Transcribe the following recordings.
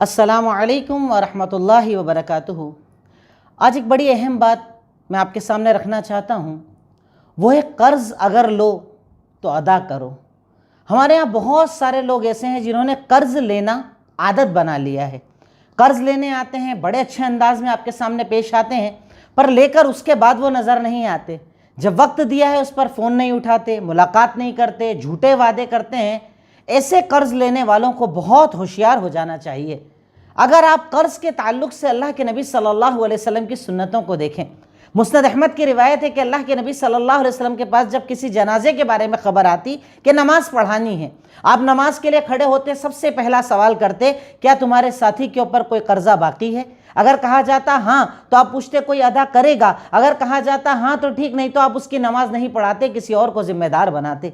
अस्सलामु अलैकुम वरहमतुल्लाहि वबरकातुहू। आज एक बड़ी अहम बात मैं आपके सामने रखना चाहता हूँ, वो है कर्ज़ अगर लो तो अदा करो। हमारे यहाँ बहुत सारे लोग ऐसे हैं जिन्होंने कर्ज़ लेना आदत बना लिया है। कर्ज़ लेने आते हैं, बड़े अच्छे अंदाज में आपके सामने पेश आते हैं, पर लेकर उसके बाद वो नज़र नहीं आते। जब वक्त दिया है उस पर फ़ोन नहीं उठाते, मुलाकात नहीं करते, झूठे वादे करते हैं। ऐसे कर्ज़ लेने वालों को बहुत होशियार हो जाना चाहिए। अगर आप कर्ज़ के ताल्लुक़ से अल्लाह के नबी सल्लल्लाहु अलैहि वसल्लम की सुन्नतों को देखें, मुस्नद अहमद की रिवायत है कि अल्लाह के नबी सल्लल्लाहु अलैहि वसल्लम के पास जब किसी जनाजे के बारे में ख़बर आती कि नमाज़ पढ़ानी है, आप नमाज के लिए खड़े होते, सबसे पहला सवाल करते, क्या तुम्हारे साथी के ऊपर कोई कर्ज़ा बाकी है? अगर कहा जाता हाँ तो आप पूछते कोई अदा करेगा? अगर कहा जाता हाँ तो ठीक, नहीं तो आप उसकी नमाज नहीं पढ़ाते, किसी और को ज़िम्मेदार बनाते।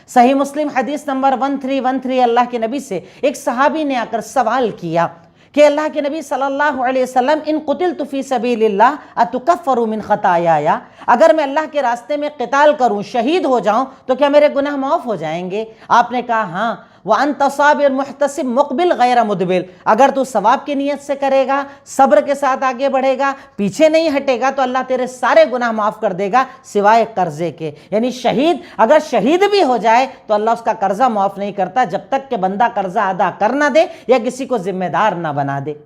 सही मुस्लिम हदीस नंबर 1313, अल्लाह के नबी से एक सहाबी ने आकर सवाल किया कि अल्लाह के नबी सल्लल्लाहु अलैहि वसल्लम, इन कुतिलतु फी सबीलिल्लाह अतुकफ़्फ़रु मिन ख़तायाया, अगर मैं अल्लाह के रास्ते में क़िताल करूँ, शहीद हो जाऊँ तो क्या मेरे गुनाह माफ़ हो जाएंगे? आपने कहा हाँ। व अंत साबिर मुहतसिब मुक़बिल गैर मुदबिल, अगर तू सवाब की नीयत से करेगा, सब्र के साथ आगे बढ़ेगा, पीछे नहीं हटेगा तो अल्लाह तेरे सारे गुनाह माफ़ कर देगा सिवाय कर्ज़े के। यानी शहीद अगर शहीद भी हो जाए तो अल्लाह उसका कर्ज़ा माफ़ नहीं करता जब तक कि बंदा कर्ज़ा अदा कर ना दे या किसी को ज़िम्मेदार ना बना दे।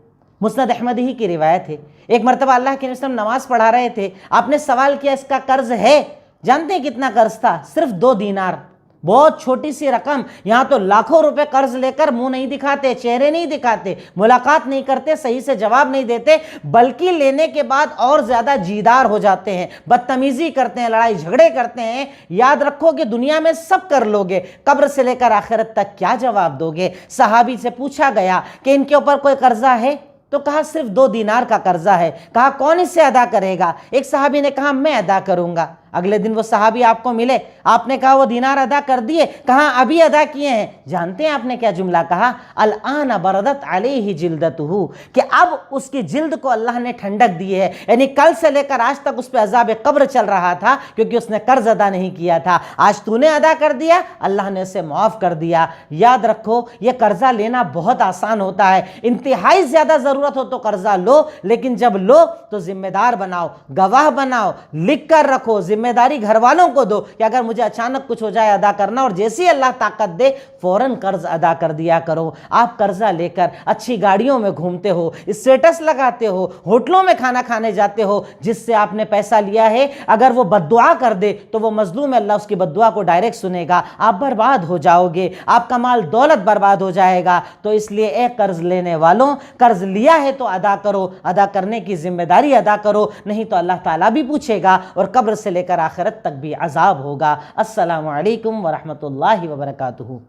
मुस्नद अहमद ही की रिवायत है, एक मरतबा अल्लाह के नबी नमाज़ पढ़ा रहे थे, आपने सवाल किया इसका कर्ज़ है? जानते हैं कितना कर्ज़ था? सिर्फ 2 दीनार। बहुत छोटी सी रकम। यहाँ तो लाखों रुपए कर्ज लेकर मुंह नहीं दिखाते, चेहरे नहीं दिखाते, मुलाकात नहीं करते, सही से जवाब नहीं देते, बल्कि लेने के बाद और ज्यादा जीदार हो जाते हैं, बदतमीजी करते हैं, लड़ाई झगड़े करते हैं। याद रखो कि दुनिया में सब कर लोगे, कब्र से लेकर आखिरत तक क्या जवाब दोगे? सहाबी से पूछा गया कि इनके ऊपर कोई कर्जा है? तो कहा सिर्फ 2 दीनार का कर्जा है। कहा कौन इससे अदा करेगा? एक सहाबी ने कहा मैं अदा करूंगा। अगले दिन वो सहाबी आपको मिले, आपने कहा वो दीनार अदा कर दिए? कहा अभी अदा किए हैं। जानते हैं आपने क्या जुमला कहा? अल आन बरदत अलैहि जिल्दतुहु, कि अब उसकी जिल्द को अल्लाह ने ठंडक दी है। यानी कल से लेकर आज तक उस पर अजाब कब्र चल रहा था क्योंकि उसने कर्ज अदा नहीं किया था। आज तूने अदा कर दिया, अल्लाह ने उसे माफ कर दिया। याद रखो ये कर्जा लेना बहुत आसान होता है। इंतहाई ज्यादा जरूरत हो तो कर्जा लो, लेकिन जब लो तो जिम्मेदार बनाओ, गवाह बनाओ, लिख कर रखो, जिम्मेदारी घर वालों को दो कि अगर मुझे अचानक कुछ हो जाए अदा करना, और जैसे ही अल्लाह ताकत दे फौरन कर्ज अदा कर दिया करो। आप कर्जा लेकर अच्छी गाड़ियों में घूमते हो, स्टेटस लगाते हो, होटलों में खाना खाने जाते हो, जिससे आपने पैसा लिया है अगर वो बद्दुआ कर दे तो वो मजलूम है, अल्लाह उसकी बद्दुआ को डायरेक्ट सुनेगा, आप बर्बाद हो जाओगे, आपका माल दौलत बर्बाद हो जाएगा। तो इसलिए एक कर्ज लेने वालों, कर्ज लिया है तो अदा करो, अदा करने की जिम्मेदारी अदा करो, नहीं तो अल्लाह ताला भी पूछेगा और कब्र से लेकर आखिरत तक भी अजाब होगा। अस्सलामु अलैकुम वरहमतुल्लाहि वबरकातुहू।